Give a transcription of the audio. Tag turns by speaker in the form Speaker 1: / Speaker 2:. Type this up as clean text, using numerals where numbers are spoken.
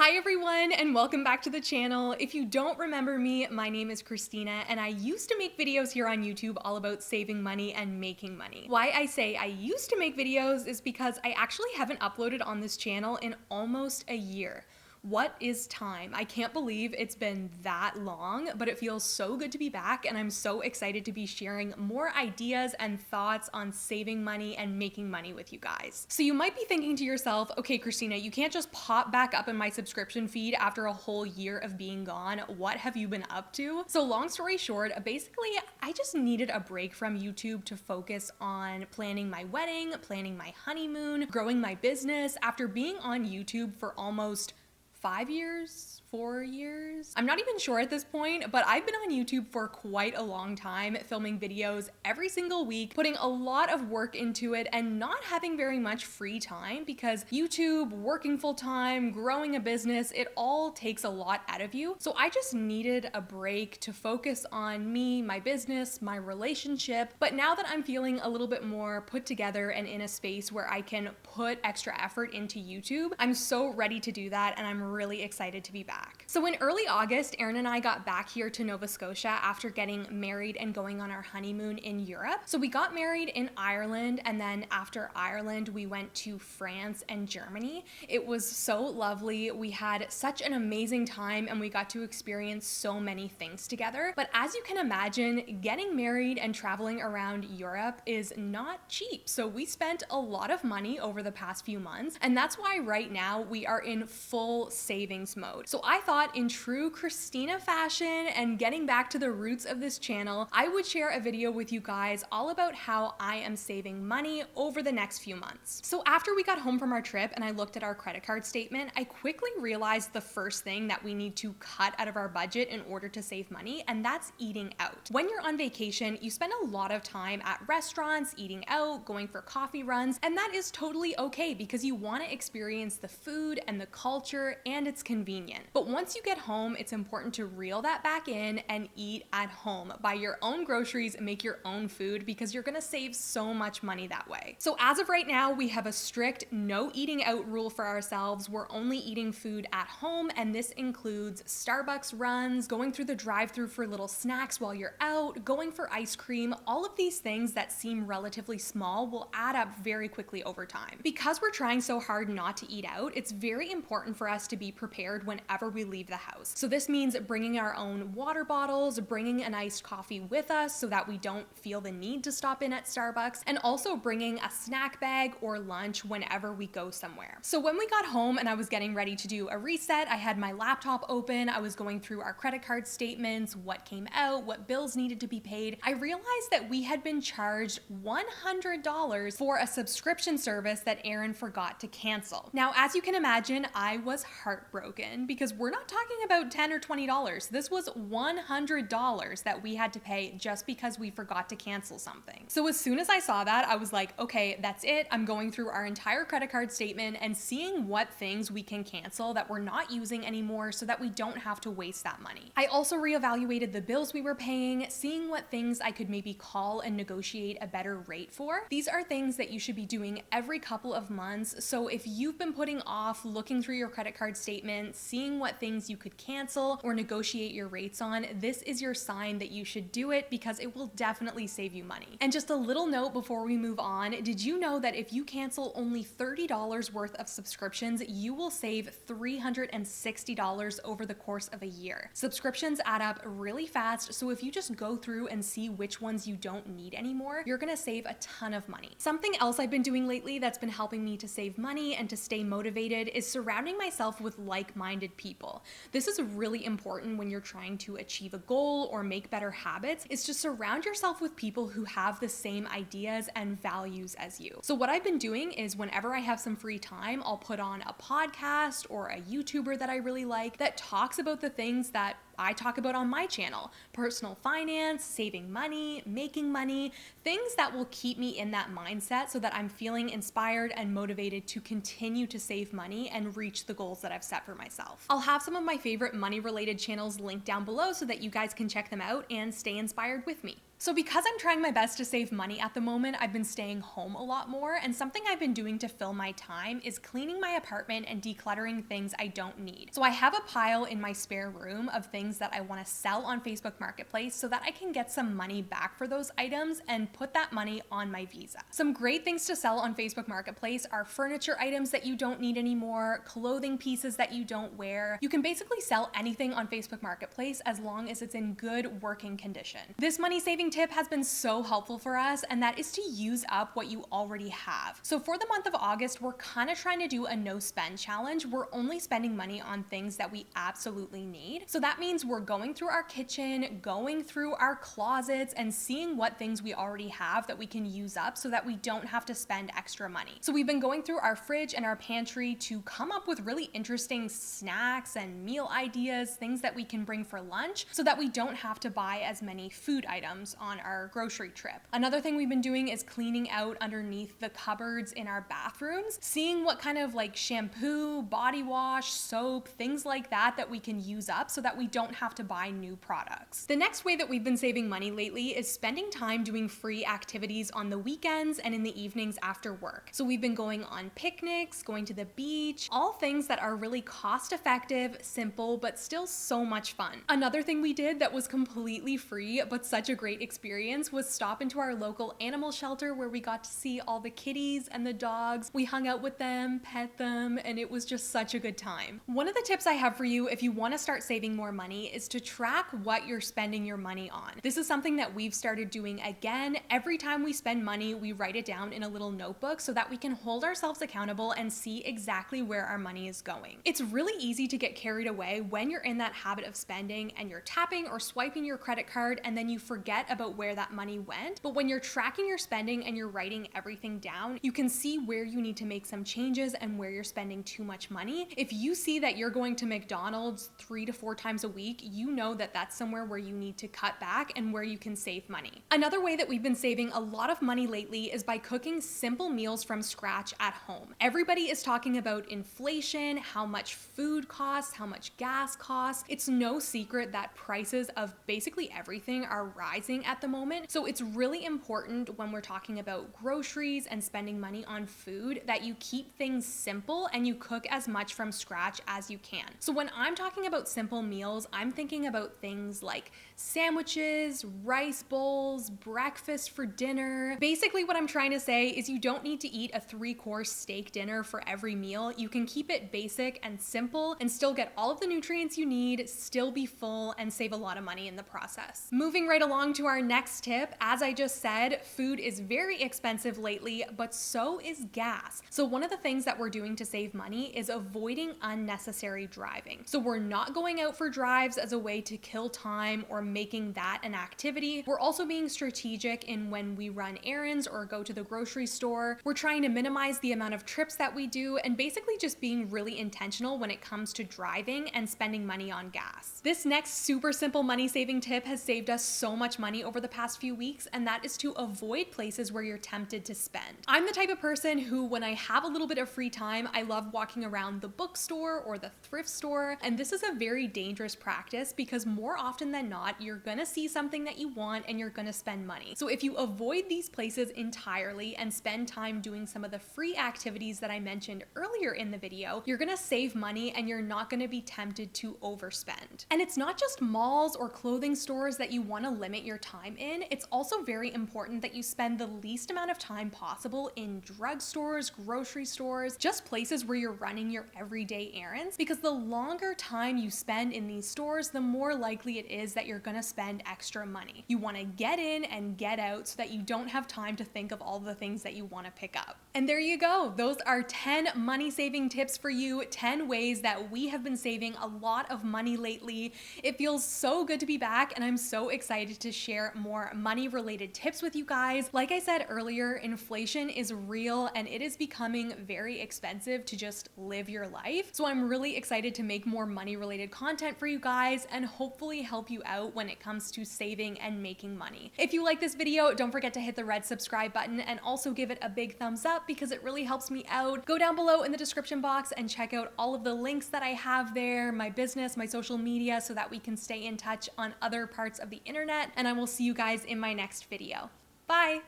Speaker 1: Hi everyone, and welcome back to the channel. If you don't remember me, my name is Christina and I used to make videos here on YouTube all about saving money and making money. Why I say I used to make videos is because I actually haven't uploaded on this channel in almost a year. What is time? I can't believe it's been that long, but it feels so good to be back and I'm so excited to be sharing more ideas and thoughts on saving money and making money with you guys. So you might be thinking to yourself, okay, Christina, you can't just pop back up in my subscription feed after a whole year of being gone. What have you been up to? So long story short, basically, I just needed a break from YouTube to focus on planning my wedding, planning my honeymoon, growing my business after being on YouTube for almost 5 years, 4 years. I'm not even sure at this point, but I've been on YouTube for quite a long time, filming videos every single week, putting a lot of work into it and not having very much free time because YouTube, working full time, growing a business, it all takes a lot out of you. So I just needed a break to focus on me, my business, my relationship. But now that I'm feeling a little bit more put together and in a space where I can put extra effort into YouTube, I'm so ready to do that and I'm really excited to be back. So in early August, Aaron and I got back here to Nova Scotia after getting married and going on our honeymoon in Europe. So we got married in Ireland, and then after Ireland, we went to France and Germany. It was so lovely. We had such an amazing time and we got to experience so many things together. But as you can imagine, getting married and traveling around Europe is not cheap. So we spent a lot of money over the past few months, and that's why right now we are in full savings mode. So I thought, in true Christina fashion and getting back to the roots of this channel, I would share a video with you guys all about how I am saving money over the next few months. So after we got home from our trip and I looked at our credit card statement, I quickly realized the first thing that we need to cut out of our budget in order to save money, and that's eating out. When you're on vacation, you spend a lot of time at restaurants, eating out, going for coffee runs, and that is totally okay because you want to experience the food and the culture and it's convenient. But once you get home, it's important to reel that back in and eat at home. Buy your own groceries and make your own food because you're gonna save so much money that way. So as of right now, we have a strict no eating out rule for ourselves. We're only eating food at home, and this includes Starbucks runs, going through the drive-thru for little snacks while you're out, going for ice cream. All of these things that seem relatively small will add up very quickly over time. Because we're trying so hard not to eat out, it's very important for us to be prepared whenever we leave the house. So this means bringing our own water bottles, bringing an iced coffee with us so that we don't feel the need to stop in at Starbucks, and also bringing a snack bag or lunch whenever we go somewhere. So when we got home and I was getting ready to do a reset, I had my laptop open, I was going through our credit card statements, what came out, what bills needed to be paid. I realized that we had been charged $100 for a subscription service that Aaron forgot to cancel. Now, as you can imagine, I was heartbroken because we're not talking about $10 or $20. This was $100 that we had to pay just because we forgot to cancel something. So as soon as I saw that, I was like, okay, that's it. I'm going through our entire credit card statement and seeing what things we can cancel that we're not using anymore so that we don't have to waste that money. I also reevaluated the bills we were paying, seeing what things I could maybe call and negotiate a better rate for. These are things that you should be doing every couple of months. So if you've been putting off looking through your credit card statement, seeing what things you could cancel or negotiate your rates on, this is your sign that you should do it because it will definitely save you money. And just a little note before we move on, did you know that if you cancel only $30 worth of subscriptions, you will save $360 over the course of a year? Subscriptions add up really fast, so if you just go through and see which ones you don't need anymore, you're gonna save a ton of money. Something else I've been doing lately that's been helping me to save money and to stay motivated is surrounding myself with like-minded people. This is really important when you're trying to achieve a goal or make better habits, is to surround yourself with people who have the same ideas and values as you. So what I've been doing is whenever I have some free time, I'll put on a podcast or a YouTuber that I really like that talks about the things that I talk about on my channel: personal finance, saving money, making money, things that will keep me in that mindset so that I'm feeling inspired and motivated to continue to save money and reach the goals that I've set for myself. I'll have some of my favorite money related channels linked down below so that you guys can check them out and stay inspired with me. So because I'm trying my best to save money at the moment, I've been staying home a lot more, and something I've been doing to fill my time is cleaning my apartment and decluttering things I don't need. So I have a pile in my spare room of things that I want to sell on Facebook Marketplace so that I can get some money back for those items and put that money on my Visa. Some great things to sell on Facebook Marketplace are furniture items that you don't need anymore, clothing pieces that you don't wear. You can basically sell anything on Facebook Marketplace as long as it's in good working condition. This money saving tip has been so helpful for us, and that is to use up what you already have. So for the month of August, we're kind of trying to do a no spend challenge. We're only spending money on things that we absolutely need. So that means we're going through our kitchen, going through our closets, and seeing what things we already have that we can use up so that we don't have to spend extra money. So we've been going through our fridge and our pantry to come up with really interesting snacks and meal ideas, things that we can bring for lunch so that we don't have to buy as many food items on our grocery trip. Another thing we've been doing is cleaning out underneath the cupboards in our bathrooms, seeing what kind of like shampoo, body wash, soap, things like that we can use up so that we don't have to buy new products. The next way that we've been saving money lately is spending time doing free activities on the weekends and in the evenings after work. So we've been going on picnics, going to the beach, all things that are really cost effective, simple, but still so much fun. Another thing we did that was completely free but such a great experience was stop into our local animal shelter where we got to see all the kitties and the dogs. We hung out with them, pet them, and it was just such a good time. One of the tips I have for you if you want to start saving more money is to track what you're spending your money on. This is something that we've started doing again. Every time we spend money, we write it down in a little notebook so that we can hold ourselves accountable and see exactly where our money is going. It's really easy to get carried away when you're in that habit of spending and you're tapping or swiping your credit card and then you forget about where that money went. But when you're tracking your spending and you're writing everything down, you can see where you need to make some changes and where you're spending too much money. If you see that you're going to McDonald's 3 to 4 times a week, you know that that's somewhere where you need to cut back and where you can save money. Another way that we've been saving a lot of money lately is by cooking simple meals from scratch at home. Everybody is talking about inflation, how much food costs, how much gas costs. It's no secret that prices of basically everything are rising at the moment. So it's really important when we're talking about groceries and spending money on food that you keep things simple and you cook as much from scratch as you can. So when I'm talking about simple meals, I'm thinking about things like sandwiches, rice bowls, breakfast for dinner. Basically what I'm trying to say is you don't need to eat a 3-course steak dinner for every meal. You can keep it basic and simple and still get all of the nutrients you need, still be full, and save a lot of money in the process. Moving right along to our next tip, as I just said, food is very expensive lately, but so is gas. So one of the things that we're doing to save money is avoiding unnecessary driving. So we're not going out for drives as a way to kill time or making that an activity. We're also being strategic in when we run errands or go to the grocery store. We're trying to minimize the amount of trips that we do and basically just being really intentional when it comes to driving and spending money on gas. This next super simple money saving tip has saved us so much money over the past few weeks, and that is to avoid places where you're tempted to spend. I'm the type of person who, when I have a little bit of free time, I love walking around the bookstore or the thrift store, and this is a very dangerous practice because more often than not, you're gonna see something that you want and you're gonna spend money. So if you avoid these places entirely and spend time doing some of the free activities that I mentioned earlier in the video, you're gonna save money and you're not gonna be tempted to overspend. And it's not just malls or clothing stores that you wanna limit your time in, it's also very important that you spend the least amount of time possible in drugstores, grocery stores, just places where you're running your everyday errands, because the longer time you spend in these stores, the more likely it is that you're gonna spend extra money. You wanna get in and get out so that you don't have time to think of all the things that you wanna pick up. And there you go. Those are 10 money saving tips for you, 10 ways that we have been saving a lot of money lately. It feels so good to be back, and I'm so excited to share more money related tips with you guys. Like I said earlier, inflation is real and it is becoming very expensive to just live your life. So I'm really excited to make more money related content for you guys and hopefully help you out when it comes to saving and making money. If you like this video, don't forget to hit the red subscribe button and also give it a big thumbs up because it really helps me out. Go down below in the description box and check out all of the links that I have there, my business, my social media, so that we can stay in touch on other parts of the internet. And I will will see you guys in my next video. Bye!